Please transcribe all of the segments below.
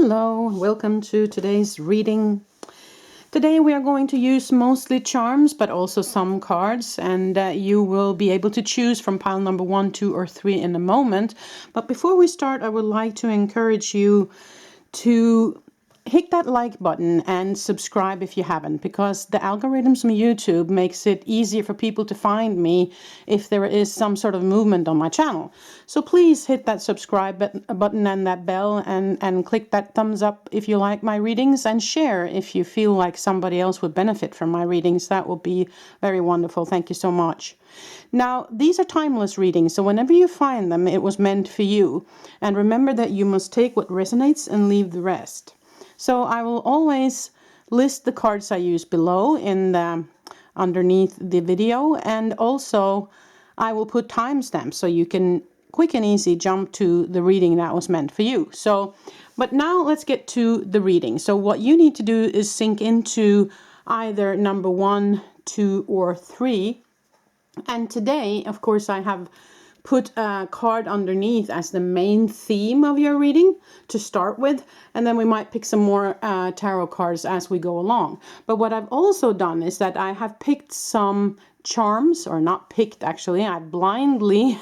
Hello, welcome to today's reading. Today we are going to use mostly charms, but also some cards, and you will be able to choose from pile number 1, 2, or 3 in a moment. But before we start, I would like to encourage you to hit that like button and subscribe if you haven't, because the algorithms on YouTube makes it easier for people to find me if there is some sort of movement on my channel. So please hit that subscribe button and that bell, and click that thumbs up if you like my readings, and share if you feel like somebody else would benefit from my readings. That would be very wonderful. Thank you so much. Now, these are timeless readings, so whenever you find them, it was meant for you. And remember that you must take what resonates and leave the rest. So I will always list the cards I use below underneath the video, and also I will put timestamps so you can quick and easy jump to the reading that was meant for you. But now let's get to the reading. So what you need to do is sink into either number 1, 2, or 3. And today, of course, I have put a card underneath as the main theme of your reading to start with, and then we might pick some more tarot cards as we go along. But what I've also done is that I have picked some charms, or not picked actually, I blindly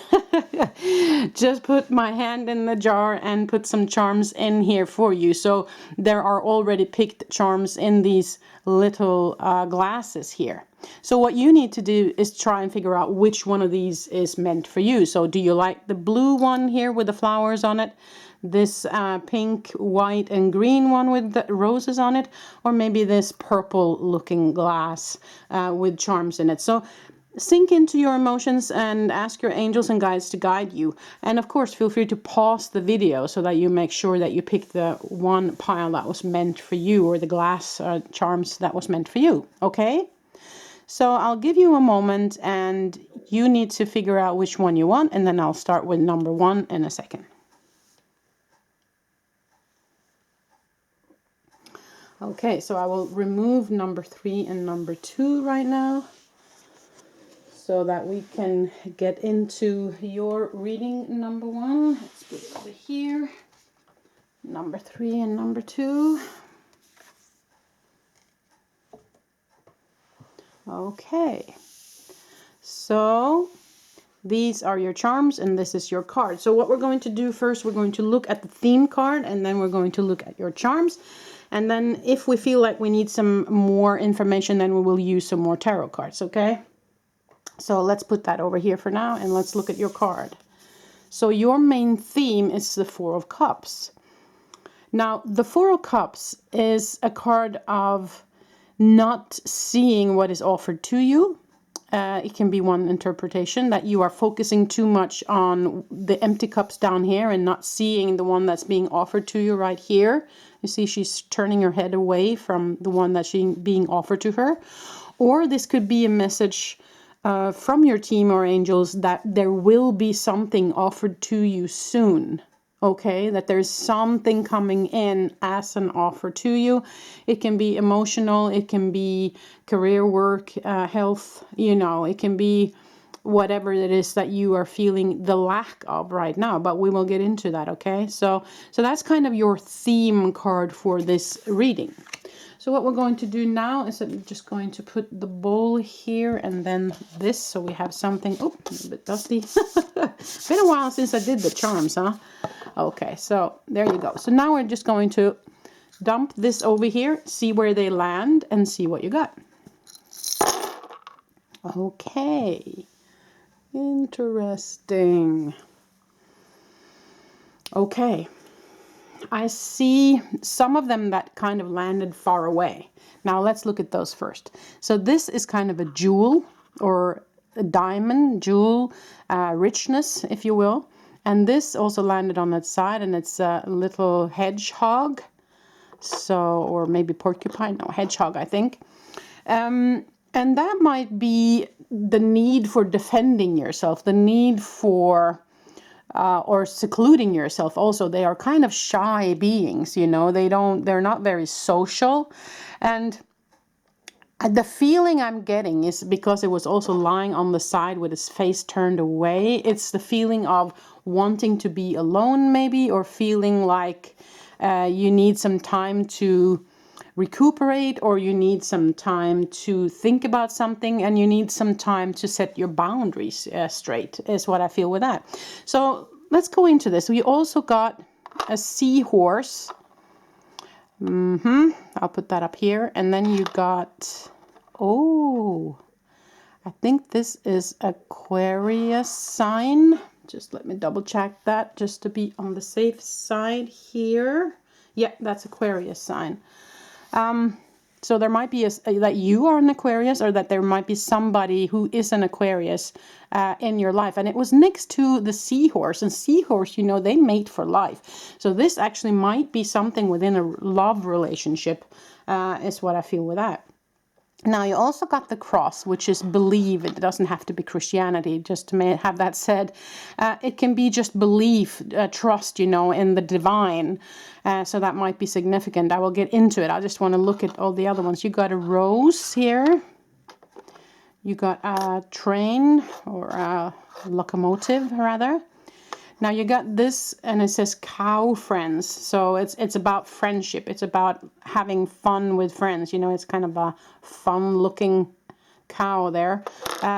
just put my hand in the jar and put some charms in here for you. So there are already picked charms in these little glasses here. So what you need to do is try and figure out which one of these is meant for you. So do you like the blue one here with the flowers on it? This pink, white, and green one with the roses on it? Or maybe this purple looking glass with charms in it? So sink into your emotions and ask your angels and guides to guide you. And of course, feel free to pause the video so that you make sure that you pick the one pile that was meant for you, or the glass charms that was meant for you. Okay? So I'll give you a moment and you need to figure out which one you want, and then I'll start with number 1 in a second. Okay, so I will remove number 3 and number 2 right now so that we can get into your reading number 1. Let's put it over here. Number 3 and number 2. Okay, so these are your charms and this is your card. So what we're going to do first, we're going to look at the theme card, and then we're going to look at your charms. And then if we feel like we need some more information, then we will use some more tarot cards, okay? So let's put that over here for now, and let's look at your card. So your main theme is the 4 of Cups. Now, the 4 of Cups is a card of not seeing what is offered to you. It can be one interpretation, that you are focusing too much on the empty cups down here and not seeing the one that's being offered to you right here. You see she's turning her head away from the one that's being offered to her. Or this could be a message from your team or angels that there will be something offered to you soon. Okay, that there's something coming in as an offer to you. It can be emotional, it can be career, work, health, it can be whatever it is that you are feeling the lack of right now, but we will get into that, okay? So that's kind of your theme card for this reading. So what we're going to do now is I'm just going to put the bowl here and then this, so we have something. Oh, a little bit dusty. Been a while since I did the charms, huh? Okay, so there you go. So now we're just going to dump this over here, see where they land, and see what you got. Okay, interesting. Okay. I see some of them that kind of landed far away. Now let's look at those first. So this is kind of a jewel, or a diamond, jewel, richness, if you will. And this also landed on that side, and it's a little hedgehog. So, or maybe porcupine, no, hedgehog, I think. And that might be the need for defending yourself, the need for or secluding yourself. Also, they are kind of shy beings, they're not very social. And the feeling I'm getting is, because it was also lying on the side with its face turned away, it's the feeling of wanting to be alone maybe, or feeling like you need some time to recuperate, or you need some time to think about something, and you need some time to set your boundaries straight, is what I feel with that. So let's go into this. We also got a seahorse. I'll put that up here. And then you got, oh, I think this is Aquarius sign. Just let me double check that just to be on the safe side here. Yeah, that's Aquarius sign. So there might be that you are an Aquarius, or that there might be somebody who is an Aquarius in your life. And it was next to the seahorse. And seahorse, you know, they mate for life. So this actually might be something within a love relationship, is what I feel with that. Now you also got the cross, which is believe. It doesn't have to be Christianity, just to have that said. It can be just belief, trust, you know, in the divine. So that might be significant. I will get into it. I just want to look at all the other ones. You got a rose here. You got a train, or a locomotive rather. Now you got this, and it says cow friends. So it's about friendship. It's about having fun with friends. You know, it's kind of a fun looking cow there.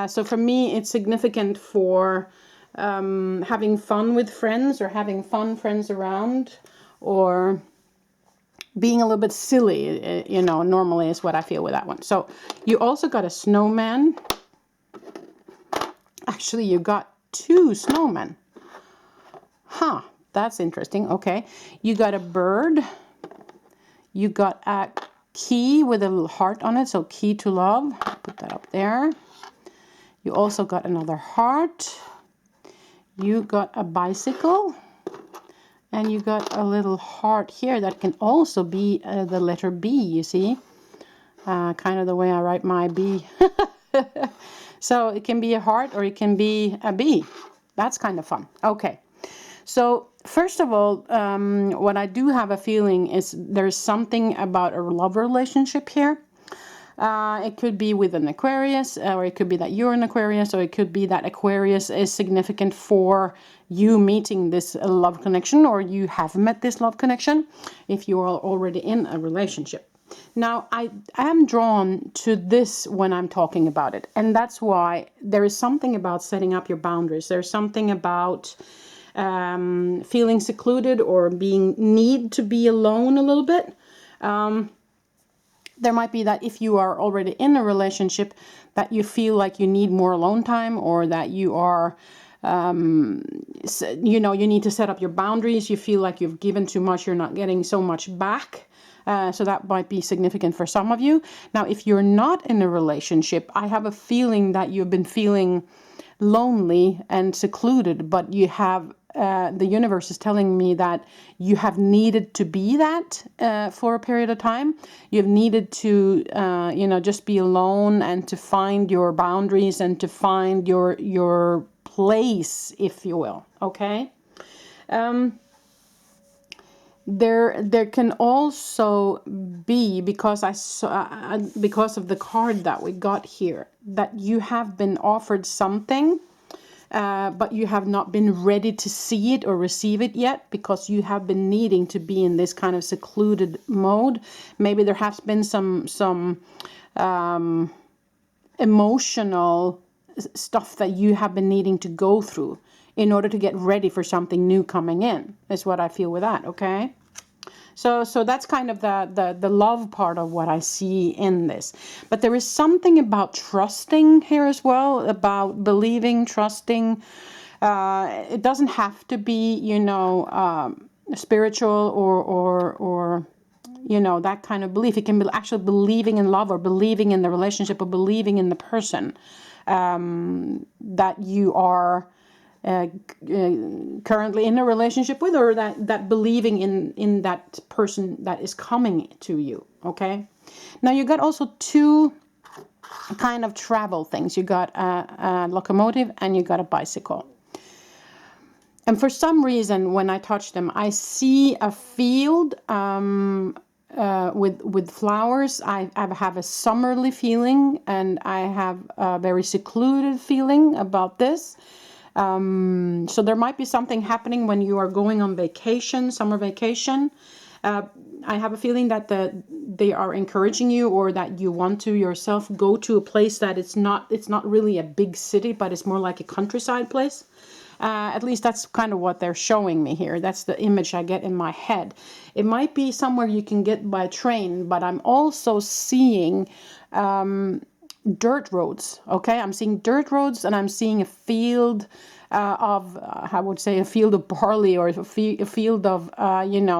So for me, it's significant for having fun with friends, or having fun friends around, or being a little bit silly, you know, normally is what I feel with that one. So you also got a snowman. Actually, you got two snowmen. Huh, that's interesting. Okay, you got a bird. You got a key with a little heart on it, so key to love. Put that up there. You also got another heart. You got a bicycle. And you got a little heart here that can also be the letter B, you see. Kind of the way I write my B. So it can be a heart, or it can be a B. That's kind of fun. Okay. So first of all, what I do have a feeling is there's something about a love relationship here. It could be with an Aquarius, or it could be that you're an Aquarius, or it could be that Aquarius is significant for you meeting this love connection, or you have met this love connection if you are already in a relationship. Now, I am drawn to this when I'm talking about it, and that's why there is something about setting up your boundaries. There's something about feeling secluded, or need to be alone a little bit. There might be that if you are already in a relationship, that you feel like you need more alone time, or that you are, you know, you need to set up your boundaries. You feel like you've given too much, you're not getting so much back. So that might be significant for some of you. Now, if you're not in a relationship, I have a feeling that you've been feeling lonely and secluded, but you have the universe is telling me that you have needed to be that for a period of time. You've needed to, you know, just be alone, and to find your boundaries, and to find your place, if you will. Okay. There can also be, because I saw, because of the card that we got here, that you have been offered something, but you have not been ready to see it or receive it yet, because you have been needing to be in this kind of secluded mode. Maybe there has been some emotional stuff that you have been needing to go through in order to get ready for something new coming in, is what I feel with that. Okay. So that's kind of the love part of what I see in this. But there is something about trusting here as well, about believing, trusting. It doesn't have to be, you know, spiritual or you know, that kind of belief. It can be actually believing in love, or believing in the relationship, or believing in the person that you are currently in a relationship with, or that believing in that person that is coming to you. Okay. Now you got also two kind of travel things. You got a locomotive, and you got a bicycle. And for some reason, when I touch them, I see a field with flowers. I have a summerly feeling, and I have a very secluded feeling about this. So there might be something happening when you are going on vacation, summer vacation, I have a feeling that they are encouraging you, or that you want to yourself go to a place that it's not really a big city, but it's more like a countryside place. At least that's kind of what they're showing me here. That's the image I get in my head. It might be somewhere you can get by train, but I'm also seeing dirt roads. Okay, I'm seeing dirt roads, and I'm seeing a field of, I would say, a field of barley, or a field of,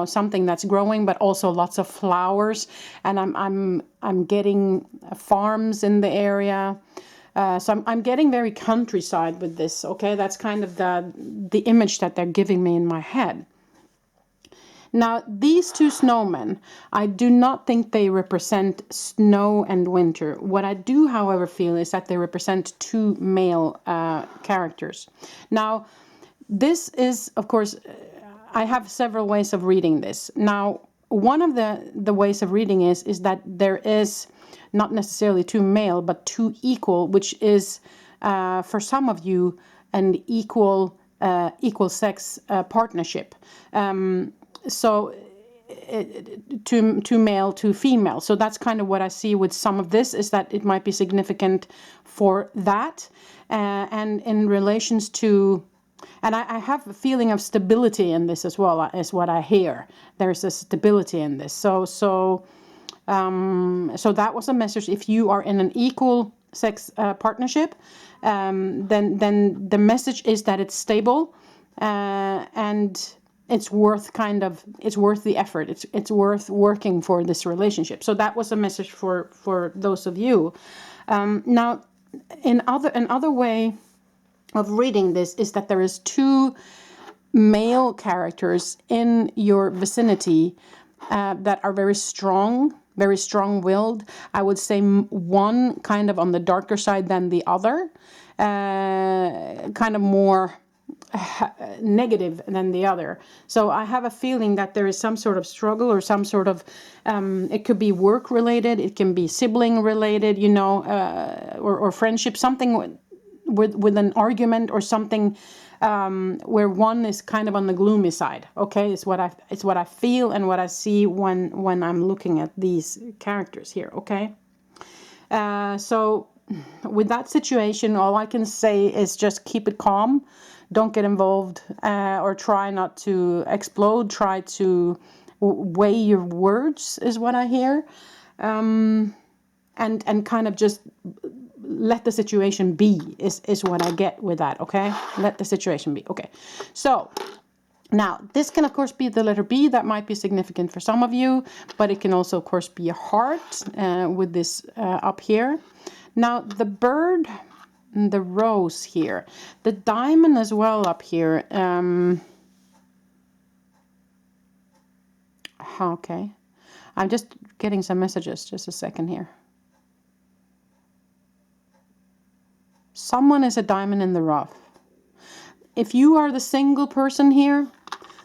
something that's growing, but also lots of flowers. And I'm getting farms in the area. So I'm getting very countryside with this. Okay, that's kind of the image that they're giving me in my head. Now, these two snowmen, I do not think they represent snow and winter. What I do, however, feel is that they represent two male characters. Now, this is, of course, I have several ways of reading this. Now, one of the ways of reading is that there is not necessarily two male, but two equal, which is, for some of you, an equal sex partnership. So two male, two female. So that's kind of what I see with some of this, is that it might be significant for that. And in relations to, and I have a feeling of stability in this as well, is what I hear. There's a stability in this. So that was a message. If you are in an equal sex partnership, then the message is that it's stable, and it's worth the effort. It's worth working for this relationship. So that was a message for those of you. Now, another way of reading this is that there is two male characters in your vicinity that are very strong-willed. I would say one kind of on the darker side than the other, kind of more negative than the other. So I have a feeling that there is some sort of struggle, or some sort of, it could be work related, it can be sibling related, or friendship, something with an argument or something, where one is kind of on the gloomy side. Okay, it's what I feel and what I see when I'm looking at these characters here. Okay, so with that situation, all I can say is just keep it calm. Don't get involved, or try not to explode. Try to weigh your words, is what I hear, and kind of just let the situation be, is what I get with that. Okay, let the situation be. Okay, so now this can of course be the letter B. That might be significant for some of you, but it can also of course be a heart with this up here. Now the bird, the rose here, the diamond as well up here. Okay, I'm just getting some messages. Just a second here. Someone is a diamond in the rough. If you are the single person here,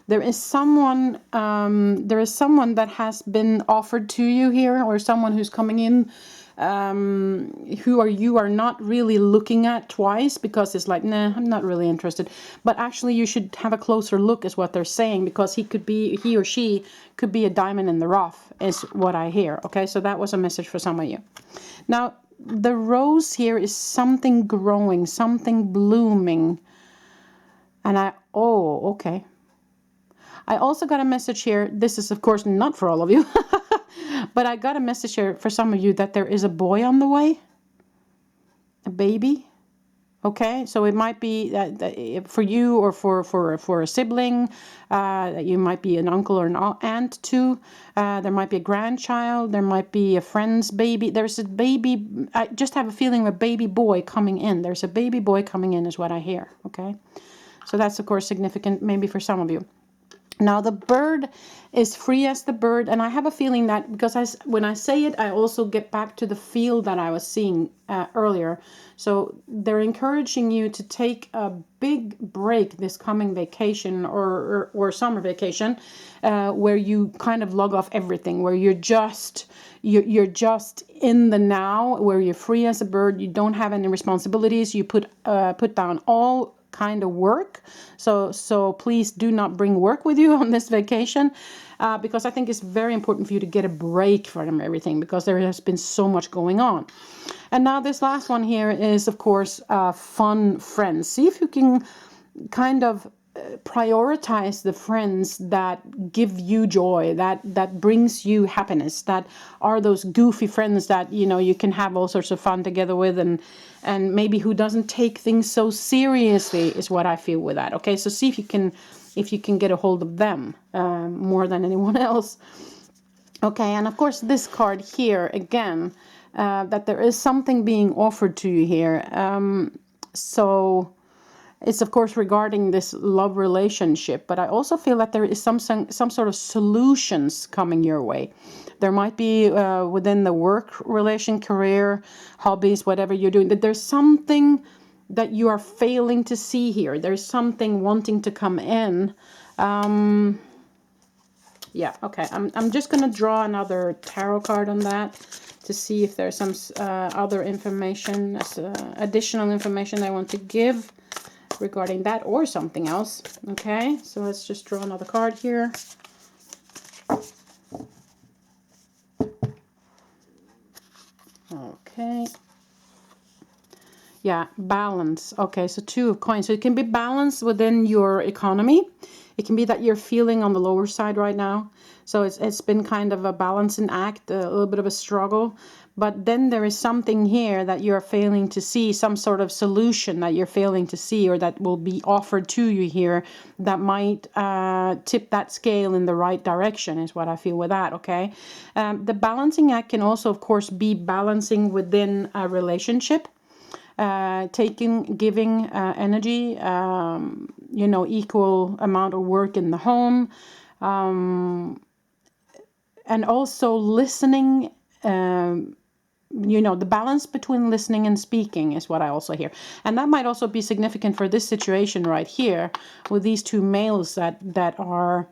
there is someone that has been offered to you here, or someone who's coming in, you are not really looking at twice, because it's like, nah, I'm not really interested. But actually you should have a closer look, is what they're saying, because he or she could be a diamond in the rough, is what I hear. Okay, so that was a message for some of you. Now, the rose here is something growing, something blooming. And okay. I also got a message here. This is, of course, not for all of you. But I got a message here for some of you that there is a boy on the way. A baby. Okay, so it might be for you, or for a sibling. You might be an uncle or an aunt too. There might be a grandchild. There might be a friend's baby. There's a baby. I just have a feeling of a baby boy coming in. There's a baby boy coming in, is what I hear. Okay, so that's of course significant, maybe for some of you. Now the bird is free as the bird, and I have a feeling that, because when I say it, I also get back to the field that I was seeing earlier. So they're encouraging you to take a big break this coming vacation, or summer vacation, where you kind of log off everything, where you're just in the now, where you're free as a bird. You don't have any responsibilities. You put down all kind of work. So please do not bring work with you on this vacation, because I think it's very important for you to get a break from everything, because there has been so much going on. And now this last one here is, of course, fun friends. See if you can kind of prioritize the friends that give you joy, that brings you happiness, that are those goofy friends that you can have all sorts of fun together with, and maybe who doesn't take things so seriously, is what I feel with that. Okay, so see if you can get a hold of them more than anyone else. Okay, and of course this card here again, that there is something being offered to you here. So it's of course regarding this love relationship, but I also feel that there is some sort of solutions coming your way. There might be within the work relation, career, hobbies, whatever you're doing, that there's something that you are failing to see here. There's something wanting to come in. Yeah, okay. I'm just going to draw another tarot card on that to see if there's some other information, additional information I want to give regarding that or something else. Okay, so let's just draw another card here. Okay. Yeah, balance. Okay, so 2 of coins. So it can be balanced within your economy. It can be that you're feeling on the lower side right now. So it's been kind of a balancing act, a little bit of a struggle. But then there is something here that you're failing to see, some sort of solution that you're failing to see, or that will be offered to you here that might tip that scale in the right direction, is what I feel with that, okay? The balancing act can also, of course, be balancing within a relationship. Taking, giving energy, equal amount of work in the home, and also listening. The balance between listening and speaking is what I also hear. And that might also be significant for this situation right here with these 2 males that are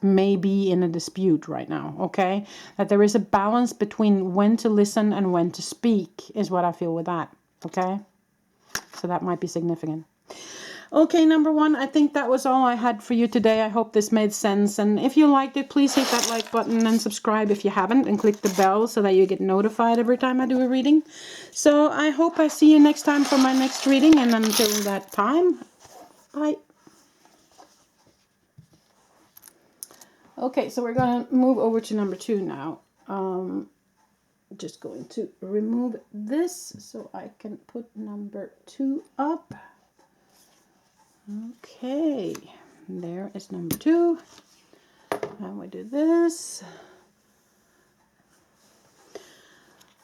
maybe in a dispute right now, okay? That there is a balance between when to listen and when to speak is what I feel with that, okay? So that might be significant. Okay, number 1, I think that was all I had for you today. I hope this made sense. And if you liked it, please hit that like button and subscribe if you haven't, and click the bell so that you get notified every time I do a reading. So I hope I see you next time for my next reading. And until that time, bye. Okay, so we're going to move over to number 2 now. Just going to remove this so I can put number 2 up. Okay, there is number 2. And we do this.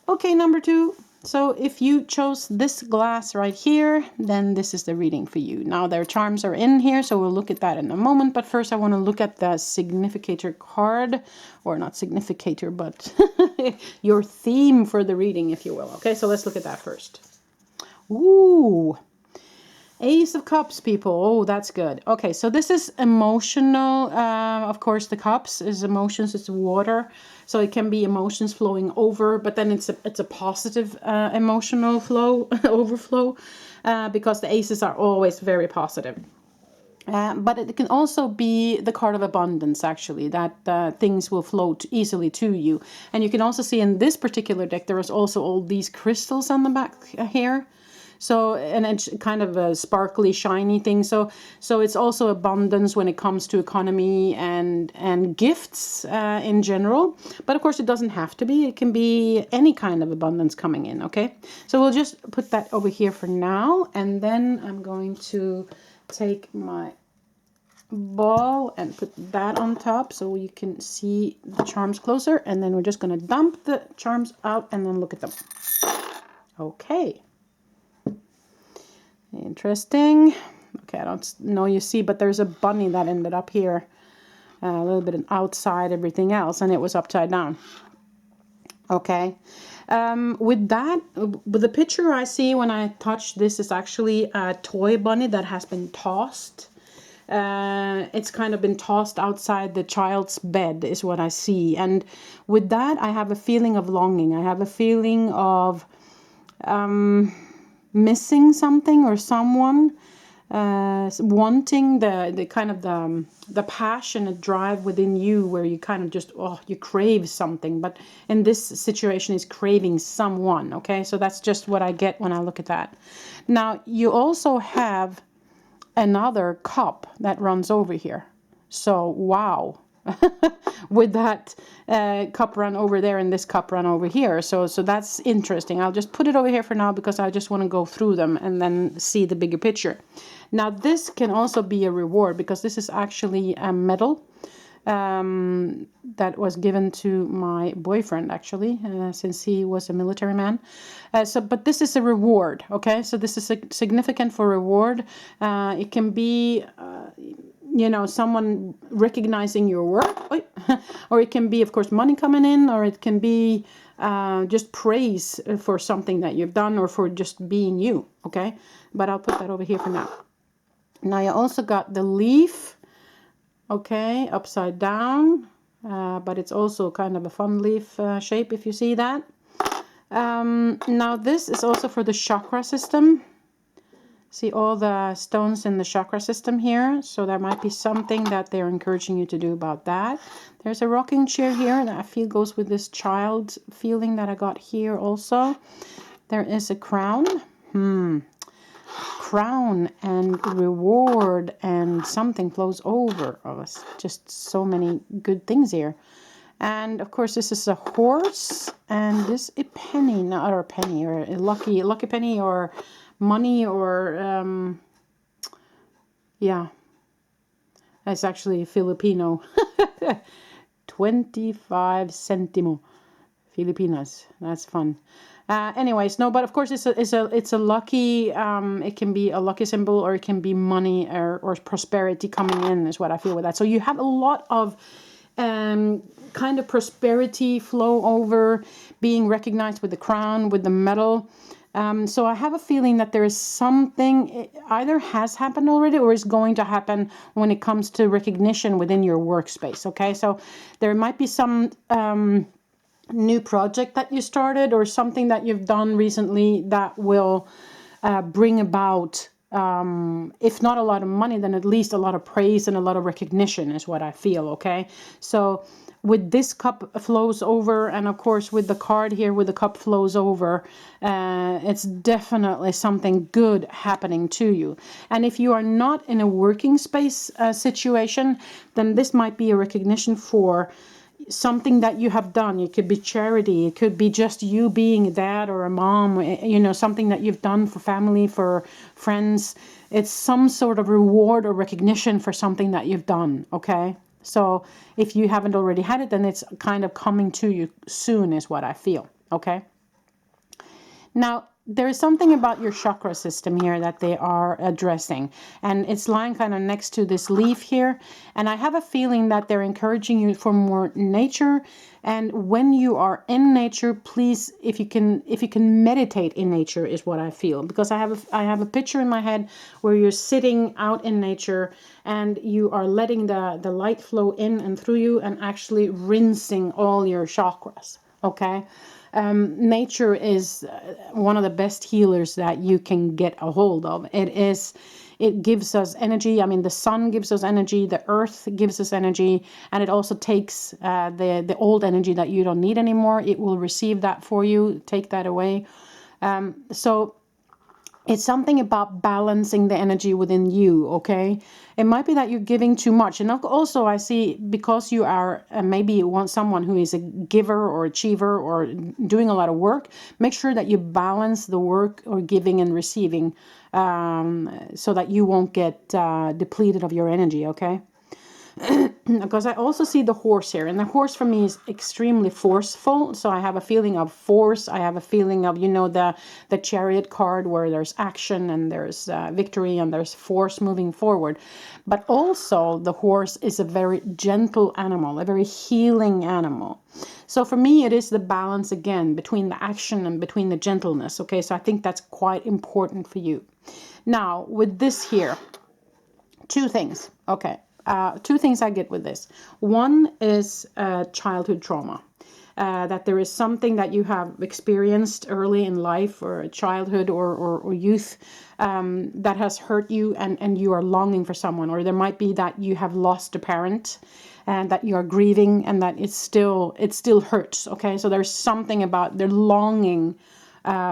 Okay, number 2. So if you chose this glass right here, then this is the reading for you. Now their charms are in here, so we'll look at that in a moment. But first I want to look at the significator card, or not significator, but your theme for the reading, if you will. Okay, so let's look at that first. Ooh, Ace of Cups, people. Oh, that's good. Okay, so this is emotional. Of course, the cups is emotions. It's water, so it can be emotions flowing over. But then it's a positive emotional flow, overflow, because the aces are always very positive. But it can also be the card of abundance, actually, that things will flow easily to you. And you can also see in this particular deck there is also all these crystals on the back here. So, and it's kind of a sparkly, shiny thing. So it's also abundance when it comes to economy and gifts in general. But of course, it doesn't have to be. It can be any kind of abundance coming in, okay? So we'll just put that over here for now. And then I'm going to take my ball and put that on top so you can see the charms closer. And then we're just going to dump the charms out and then look at them. Okay. Interesting. Okay, I don't know you see, but there's a bunny that ended up here. A little bit outside everything else, and it was upside down. Okay. With that, with the picture I see when I touch this is actually a toy bunny that has been tossed. It's kind of been tossed outside the child's bed is what I see. And with that, I have a feeling of longing. I have a feeling of... missing something or someone, wanting the kind of the passionate drive within you where you kind of just, oh, you crave something. But in this situation is craving someone. Okay, so that's just what I get when I look at that. Now you also have another cup that runs over here. So wow. With that cup run over there and this cup run over here. So that's interesting. I'll just put it over here for now because I just want to go through them and then see the bigger picture. Now this can also be a reward because this is actually a medal that was given to my boyfriend actually, since he was a military man. But this is a reward, okay? So this is significant for reward. It can be, someone recognizing your work, or it can be, of course, money coming in, or it can be just praise for something that you've done or for just being you, okay? But I'll put that over here for now. Now you also got the leaf, okay, upside down, but it's also kind of a fun leaf shape if you see that. Now this is also for the chakra system. See all the stones in the chakra system here. So there might be something that they're encouraging you to do about that. There's a rocking chair here that I feel goes with this child feeling that I got here also. There is a crown. Crown and reward and something flows over. Oh, it's just so many good things here. And of course this is a horse and this a penny, not a penny, or a lucky penny, or money, or yeah, that's actually Filipino. 25 centimo Filipinas. That's fun. Anyways, no, but of course it's a lucky, it can be a lucky symbol, or it can be money or prosperity coming in is what I feel with that. So you have a lot of kind of prosperity flow over, being recognized with the crown, with the medal. So I have a feeling that there is something, it either has happened already or is going to happen when it comes to recognition within your workspace. Okay, so there might be some new project that you started or something that you've done recently that will bring about, if not a lot of money, then at least a lot of praise and a lot of recognition is what I feel. Okay, so with this cup flows over, and of course with the card here with the cup flows over, it's definitely something good happening to you. And if you are not in a working space situation, then this might be a recognition for something that you have done. It could be charity, it could be just you being a dad or a mom, something that you've done for family, for friends. It's some sort of reward or recognition for something that you've done. Okay, so if you haven't already had it, then it's kind of coming to you soon is what I feel. Okay, now there is something about your chakra system here that they are addressing, and it's lying kind of next to this leaf here, and I have a feeling that they're encouraging you for more nature. And when you are in nature, please, if you can meditate in nature is what I feel, because I have a picture in my head where you're sitting out in nature and you are letting the light flow in and through you and actually rinsing all your chakras. Okay, nature is one of the best healers that you can get a hold of. It gives us energy. I mean, the sun gives us energy, the earth gives us energy, and it also takes the old energy that you don't need anymore. It will receive that for you, take that away. So it's something about balancing the energy within you, okay? It might be that you're giving too much. And also I see, because you are maybe you want someone who is a giver or achiever or doing a lot of work, make sure that you balance the work or giving and receiving, so that you won't get depleted of your energy, okay? Because I also see the horse here, and the horse for me is extremely forceful. So I have a feeling of force. I have a feeling of, the chariot card where there's action and there's victory and there's force moving forward. But also the horse is a very gentle animal, a very healing animal. So for me, it is the balance again between the action and between the gentleness. Okay, so I think that's quite important for you. Now with this here, two things. Okay. Two things I get with this. One is childhood trauma. that there is something that you have experienced early in life or childhood or youth that has hurt you, and you are longing for someone. Or there might be that you have lost a parent and that you are grieving, and that it still hurts. Okay, so there's something about they're longing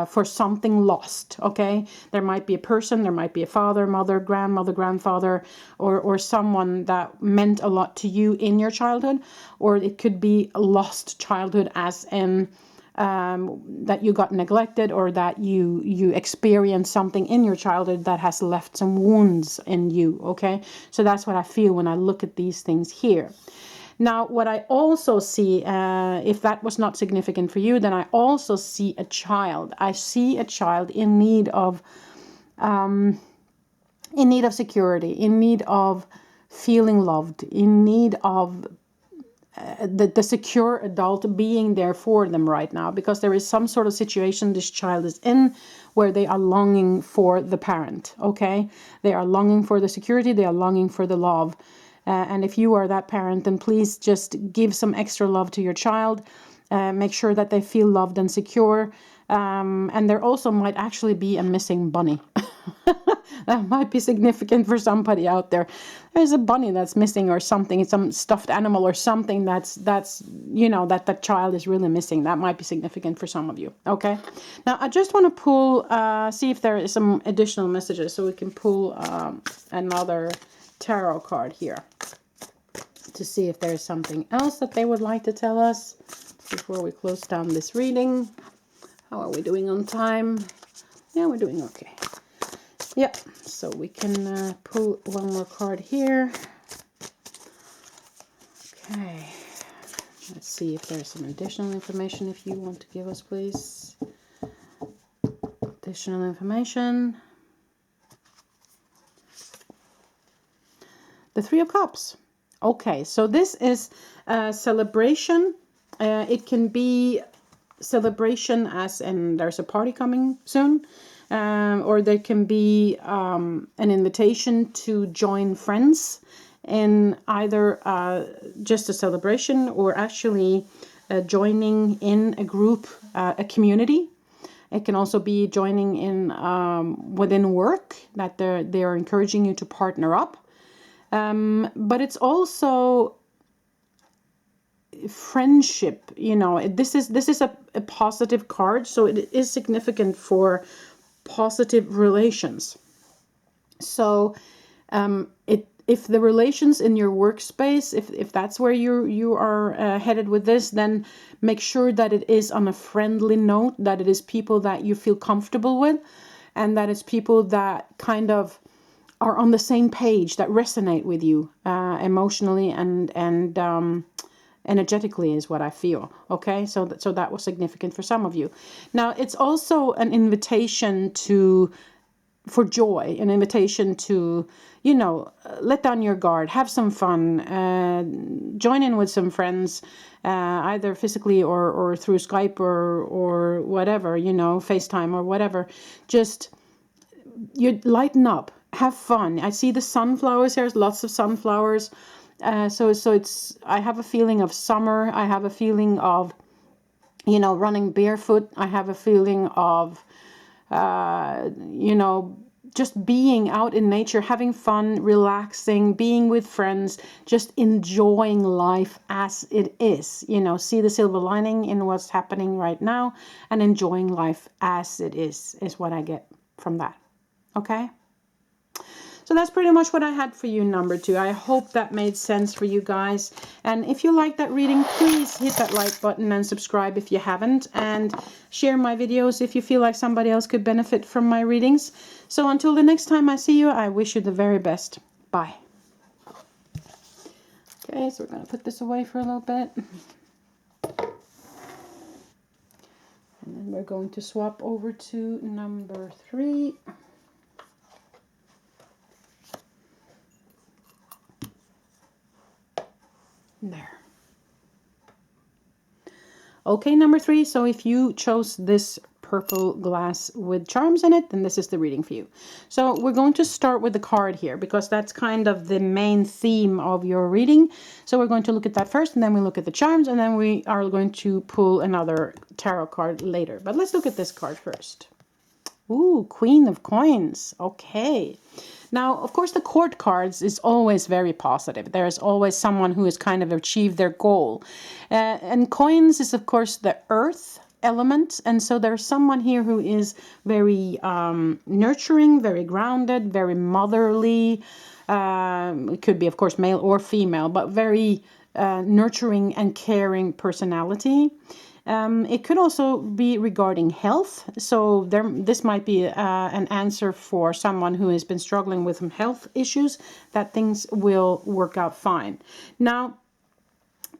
for something lost. Okay, there might be a person, there might be a father, mother, grandmother, grandfather, or someone that meant a lot to you in your childhood, or it could be a lost childhood, as in that you got neglected, or that you experienced something in your childhood that has left some wounds in you. Okay, so that's what I feel when I look at these things here. Now, what I also see, if that was not significant for you, then I also see a child. I see a child in need of security, in need of feeling loved, in need of the secure adult being there for them right now, because there is some sort of situation this child is in where they are longing for the parent. Okay, they are longing for the security, they are longing for the love. And if you are that parent, then please just give some extra love to your child. Make sure that they feel loved and secure. And there also might actually be a missing bunny. That might be significant for somebody out there. There's a bunny that's missing, or something, some stuffed animal or something that's that child is really missing. That might be significant for some of you. Okay, now I just want to pull, see if there is some additional messages, so we can pull another tarot card here to see if there's something else that they would like to tell us before we close down this reading. How are we doing on time? Yeah, we're doing okay. Yep, so we can pull one more card here. Okay, let's see if there's some additional information if you want to give us, please. Additional information. The Three of Cups. Okay, so this is a celebration. It can be celebration as in there's a party coming soon. Or there can be an invitation to join friends in either just a celebration, or actually joining in a group, a community. It can also be joining in within work, that they are encouraging you to partner up. But it's also friendship. This is a positive card, so it is significant for positive relations. So if the relations in your workspace, if that's where you are headed with this, then make sure that it is on a friendly note, that it is people that you feel comfortable with, and that it's people that kind of are on the same page, that resonate with you emotionally and energetically, is what I feel. Okay, so that was significant for some of you. Now, it's also an invitation for joy, an invitation to, let down your guard, have some fun, join in with some friends, either physically or through Skype or whatever, FaceTime or whatever. Just you lighten up, have fun. I see the sunflowers here, lots of sunflowers. So it's, I have a feeling of summer. I have a feeling of, running barefoot. I have a feeling of, just being out in nature, having fun, relaxing, being with friends, just enjoying life as it is. See the silver lining in what's happening right now, and enjoying life as it is what I get from that. Okay? So that's pretty much what I had for you, number 2. I hope that made sense for you guys. And if you like that reading, please hit that like button and subscribe if you haven't. And share my videos if you feel like somebody else could benefit from my readings. So until the next time I see you, I wish you the very best. Bye. Okay, so we're going to put this away for a little bit. And then we're going to swap over to number 3. There. Okay, number 3. So if you chose this purple glass with charms in it, then this is the reading for you. So we're going to start with the card here because that's kind of the main theme of your reading. So we're going to look at that first, and then we look at the charms, and then we are going to pull another tarot card later. But let's look at this card first. Ooh, Queen of Coins. Okay. Now, of course, the court cards is always very positive. There's always someone who has kind of achieved their goal. And coins is, of course, the earth element. And so there's someone here who is very nurturing, very grounded, very motherly. It could be, of course, male or female, but very nurturing and caring personality. It could also be regarding health. So this might be an answer for someone who has been struggling with some health issues, that things will work out fine. Now,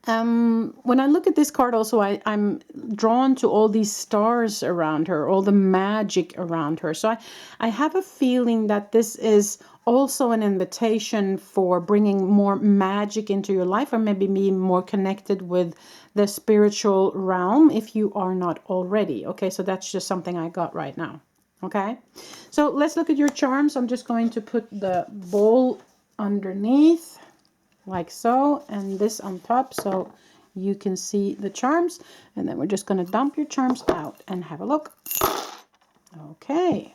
when I look at this card also, I'm drawn to all these stars around her, all the magic around her. So I have a feeling that this is also an invitation for bringing more magic into your life, or maybe being more connected with the spiritual realm if you are not already. Okay, so that's just something I got right now. Okay, so let's look at your charms. I'm just going to put the bowl underneath like so, and this on top so you can see the charms, and then we're just going to dump your charms out and have a look. Okay.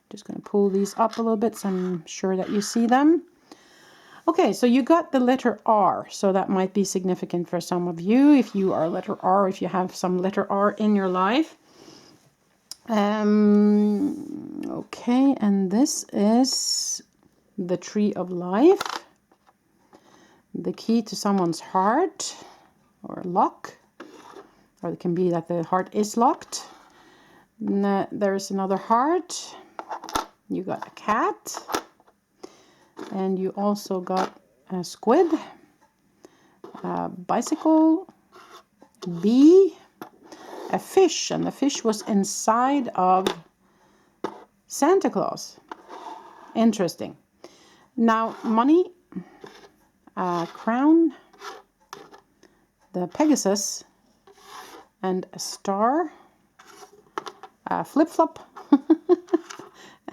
Just going to pull these up a little bit so I'm sure that you see them. Okay, so you got the letter R, so that might be significant for some of you if you are letter R, if you have some letter R in your life. Okay, and this is the Tree of Life, the key to someone's heart or lock, or it can be that the heart is locked. There's another heart. You got a cat, and you also got a squid, a bicycle, bee, a fish, and the fish was inside of Santa Claus. Interesting. Now, money, a crown, the Pegasus, and a star, a flip-flop,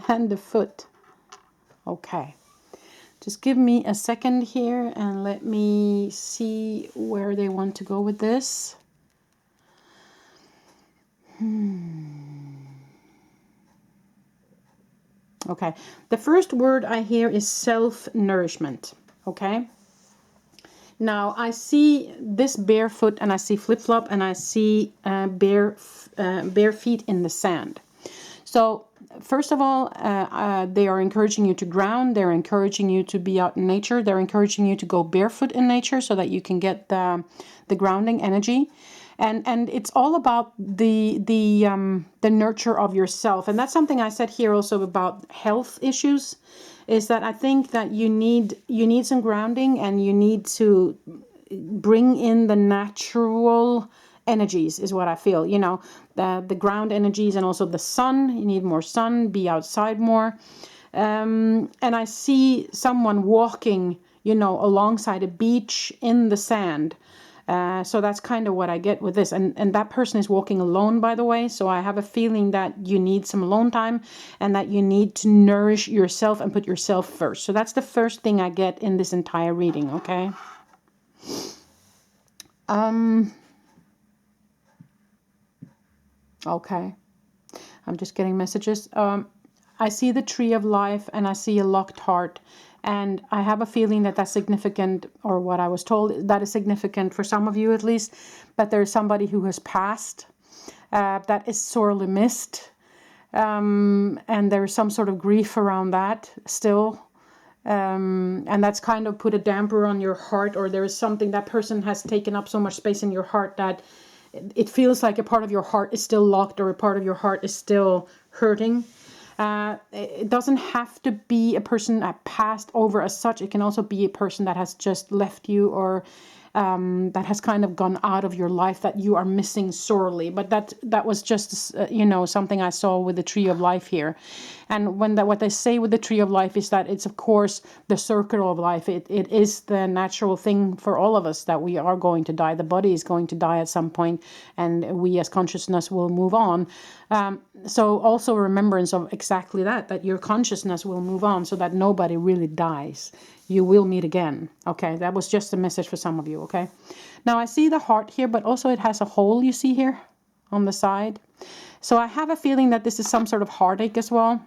and a foot. Okay. Just give me a second here and let me see where they want to go with this. Okay. The first word I hear is self-nourishment. Okay. Now I see this barefoot, and I see flip-flop, and I see bare feet in the sand. So first of all, they are encouraging you to ground. They're encouraging you to be out in nature. They're encouraging you to go barefoot in nature so that you can get the grounding energy. And it's all about the nurture of yourself. And that's something I said here also about health issues, is that I think that you need some grounding, and you need to bring in the natural energies is what I feel, you know, the ground energies, and also the sun. You need more sun, be outside more. And I see someone walking, you know, alongside a beach in the sand. So that's kind of what I get with this. And that person is walking alone, by the way. So I have a feeling that you need some alone time, and that you need to nourish yourself and put yourself first. So that's the first thing I get in this entire reading, okay? Okay. I'm just getting messages. I see the Tree of Life, and I see a locked heart. And I have a feeling that that's significant, or what I was told, that is significant for some of you at least, that there's somebody who has passed, that is sorely missed. And there's some sort of grief around that still. And that's kind of put a damper on your heart, or there is something, that person has taken up so much space in your heart that it feels like a part of your heart is still locked, or a part of your heart is still hurting. It doesn't have to be a person that passed over as such. It can also be a person that has just left you, or that has kind of gone out of your life that you are missing sorely. But that was just, you know, something I saw with the Tree of Life here. And what they say with the tree of life is that it's, of course, the circle of life. It is the natural thing for all of us that we are going to die. The body is going to die at some point, and we as consciousness will move on. So also remembrance of exactly that your consciousness will move on, so that nobody really dies. You will meet again. Okay, that was just a message for some of you. Okay, now I see the heart here, but also it has a hole, you see here on the side. So I have a feeling that this is some sort of heartache as well.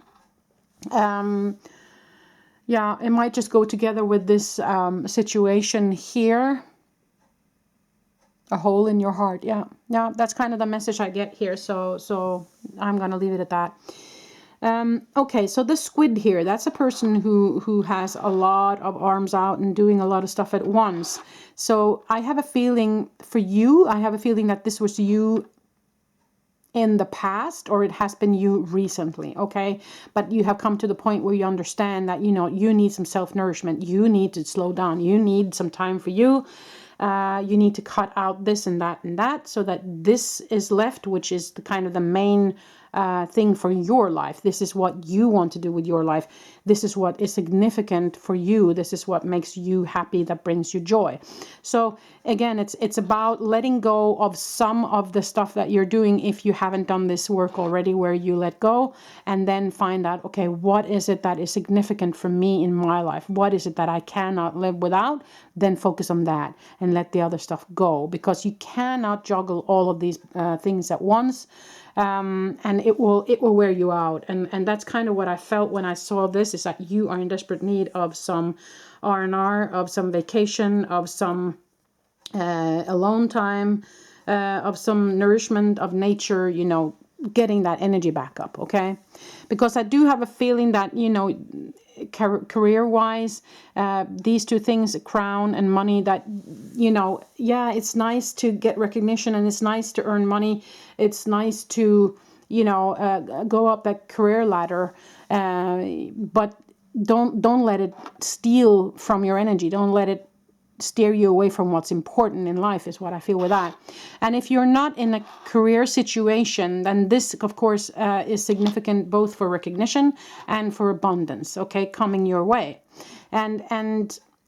Yeah, it might just go together with this situation here. A hole in your heart. Yeah, that's kind of the message I get here. So I'm gonna leave it at that. Okay, so the squid here, that's a person who has a lot of arms out and doing a lot of stuff at once. So I have a feeling for you, I have a feeling that this was you in the past, or it has been you recently. Okay, but you have come to the point where you understand that, you know, you need some self-nourishment. You need to slow down. You need some time for you. You need to cut out this and that, so that this is left, which is the kind of the main thing for your life. This is what you want to do with your life. This is what is significant for you. This is what makes you happy, that brings you joy. So again, it's about letting go of some of the stuff that you're doing, if you haven't done this work already, where you let go and then find out, okay, what is it that is significant for me in my life? What is it that I cannot live without? Then focus on that and let the other stuff go, because you cannot juggle all of these things at once. And it will wear you out, and that's kind of what I felt when I saw this, is that you are in desperate need of some R&R, of some vacation, of some alone time, of some nourishment of nature, you know, getting that energy back up. Okay, because I do have a feeling that, you know, career-wise, these two things, crown and money, that, you know, yeah, it's nice to get recognition and it's nice to earn money. It's nice to, you know, go up that career ladder, but don't let it steal from your energy. Don't let it steer you away from what's important in life, is what I feel with that. And if you're not in a career situation, then this, of course, is significant both for recognition and for abundance, okay, coming your way.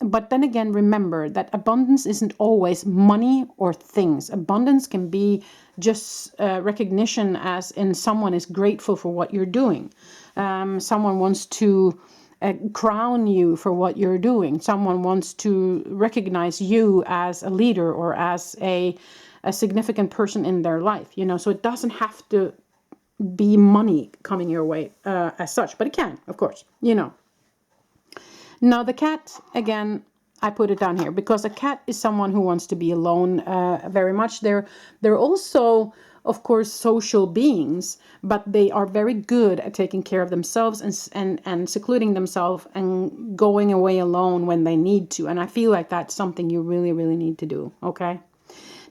But then again, remember that abundance isn't always money or things. Abundance can be just recognition, as in someone is grateful for what you're doing. Someone wants to crown you for what you're doing. Someone wants to recognize you as a leader or as a significant person in their life, you know. So it doesn't have to be money coming your way as such, but it can, of course, you know. Now the cat, again, I put it down here because a cat is someone who wants to be alone very much. They're also, of course, social beings, but they are very good at taking care of themselves and secluding themselves and going away alone when they need to. And I feel like that's something you really, really need to do. Okay.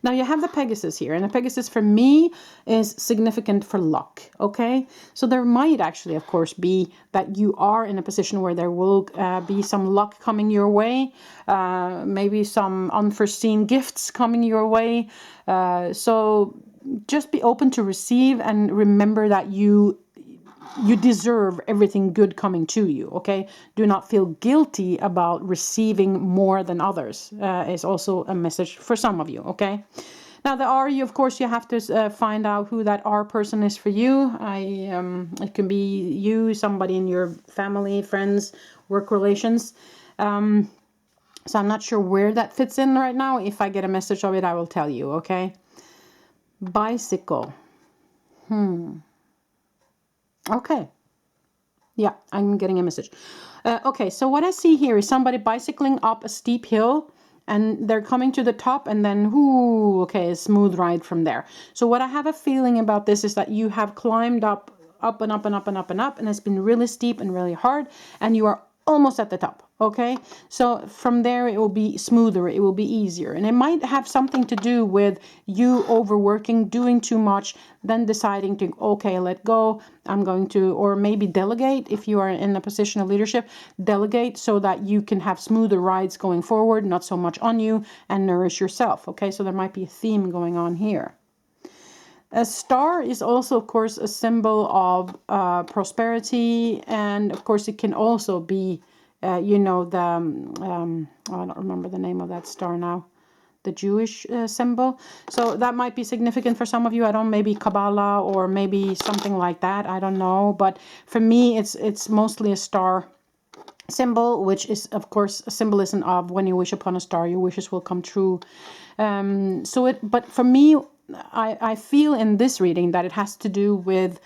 Now you have the Pegasus here, and the Pegasus for me is significant for luck, okay? So there might actually, of course, be that you are in a position where there will be some luck coming your way, maybe some unforeseen gifts coming your way. So just be open to receive, and remember that you deserve everything good coming to you, okay? Do not feel guilty about receiving more than others, is also a message for some of you, okay? Now the R, of course, you have to find out who that R person is for you. It can be you, somebody in your family, friends, work relations. So I'm not sure where that fits in right now. If I get a message of it, I will tell you, okay? Bicycle. Okay. Yeah, I'm getting a message. Okay, so what I see here is somebody bicycling up a steep hill, and they're coming to the top, and then, ooh, okay, a smooth ride from there. So what I have a feeling about this is that you have climbed up and up and up and up and up, and it's been really steep and really hard, and you are almost at the top. Okay, so from there it will be smoother, it will be easier, and it might have something to do with you overworking, doing too much, then deciding to, okay, let go, I'm going to, or maybe delegate. If you are in a position of leadership, delegate so that you can have smoother rides going forward, not so much on you, and nourish yourself. Okay, so there might be a theme going on here. A star is also, of course, a symbol of prosperity, and of course it can also be, you know, the, oh, I don't remember the name of that star now, the Jewish symbol. So that might be significant for some of you. I don't, maybe Kabbalah or maybe something like that. I don't know. But for me, it's mostly a star symbol, which is, of course, a symbolism of when you wish upon a star, your wishes will come true. But for me, I feel in this reading that it has to do with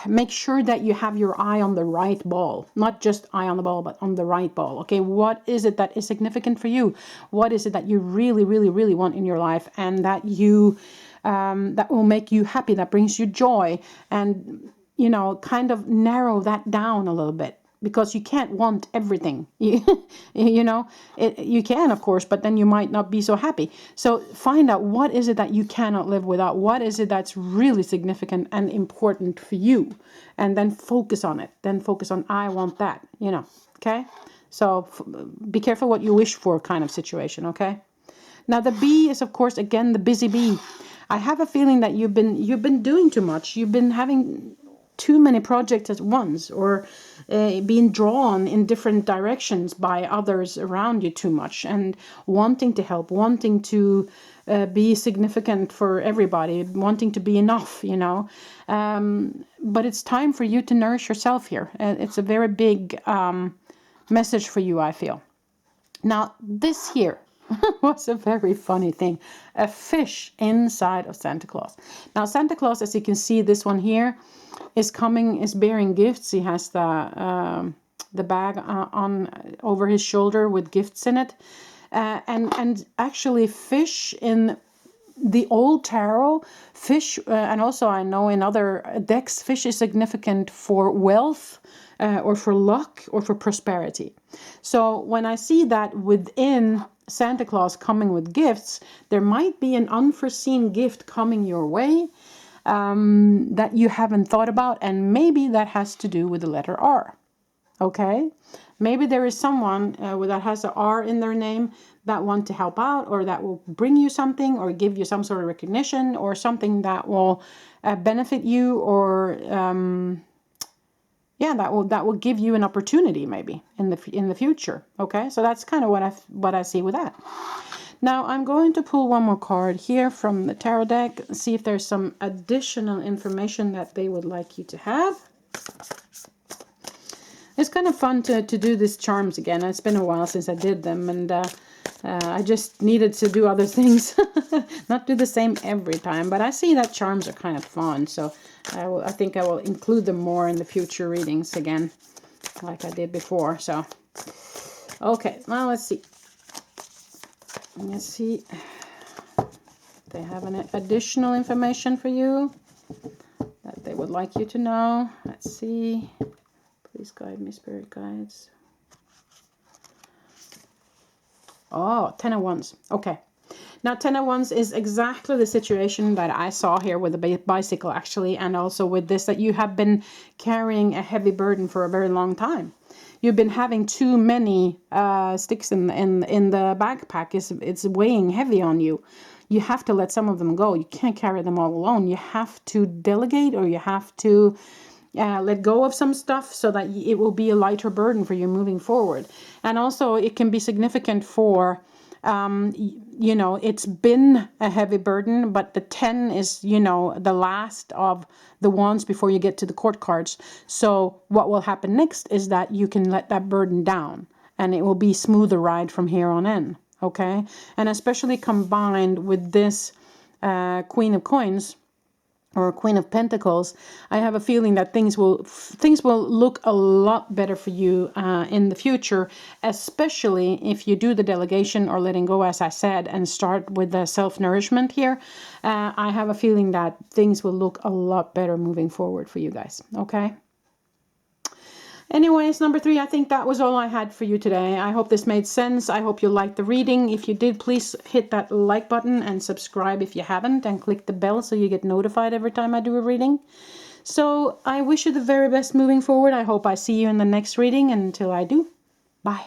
make sure that you have your eye on the right ball, not just eye on the ball, but on the right ball. Okay, what is it that is significant for you? What is it that you really, really, really want in your life, and that you that will make you happy, that brings you joy, and you know, kind of narrow that down a little bit. Because you can't want everything, you know, you can, of course, but then you might not be so happy. So find out, what is it that you cannot live without? What is it that's really significant and important for you? And then focus on it. Then focus on, I want that, you know, okay? So be careful what you wish for, kind of situation, okay? Now the bee is, of course, again, the busy bee. I have a feeling that you've been doing too much. You've been having too many projects at once, or being drawn in different directions by others around you too much, and wanting to help, wanting to be significant for everybody, wanting to be enough, you know. But it's time for you to nourish yourself here. It's a very big message for you, I feel. Now, this here was a very funny thing. A fish inside of Santa Claus. Now, Santa Claus, as you can see, this one here is bearing gifts. He has the bag on over his shoulder with gifts in it. And actually, fish in the old tarot, fish, and also I know in other decks, fish is significant for wealth, or for luck, or for prosperity. So when I see that within Santa Claus coming with gifts, there might be an unforeseen gift coming your way that you haven't thought about, and maybe that has to do with the letter R. Okay, maybe there is someone that has an R in their name that want to help out, or that will bring you something, or give you some sort of recognition, or something that will benefit you, or yeah, that will give you an opportunity maybe in the future. Okay, so that's kind of what I see with that. Now I'm going to pull one more card here from the tarot deck, see if there's some additional information that they would like you to have. It's kind of fun to do these charms again. It's been a while since I did them, and I just needed to do other things, not do the same every time. But I see that charms are kind of fun, so I think I will include them more in the future readings again, like I did before. So, okay, now let's see. Let's see if they have any additional information for you that they would like you to know. Let's see. Please guide me, spirit guides. Oh, 10 of Wands. Okay. Now, 10 of Wands is exactly the situation that I saw here with the bicycle, actually, and also with this, that you have been carrying a heavy burden for a very long time. You've been having too many sticks in the backpack. It's weighing heavy on you. You have to let some of them go. You can't carry them all alone. You have to delegate, or you have to let go of some stuff, so that it will be a lighter burden for you moving forward. And also it can be significant for, you know, it's been a heavy burden, but the 10 is, you know, the last of the wands before you get to the court cards. So what will happen next is that you can let that burden down, and it will be smoother ride from here on in. Okay. And especially combined with this Queen of Coins, or Queen of Pentacles, I have a feeling that things will look a lot better for you in the future, especially if you do the delegation or letting go, as I said, and start with the self-nourishment here. I have a feeling that things will look a lot better moving forward for you guys. Okay. Anyways, number 3, I think that was all I had for you today. I hope this made sense. I hope you liked the reading. If you did, please hit that like button and subscribe if you haven't, and click the bell so you get notified every time I do a reading. So I wish you the very best moving forward. I hope I see you in the next reading, and until I do, bye.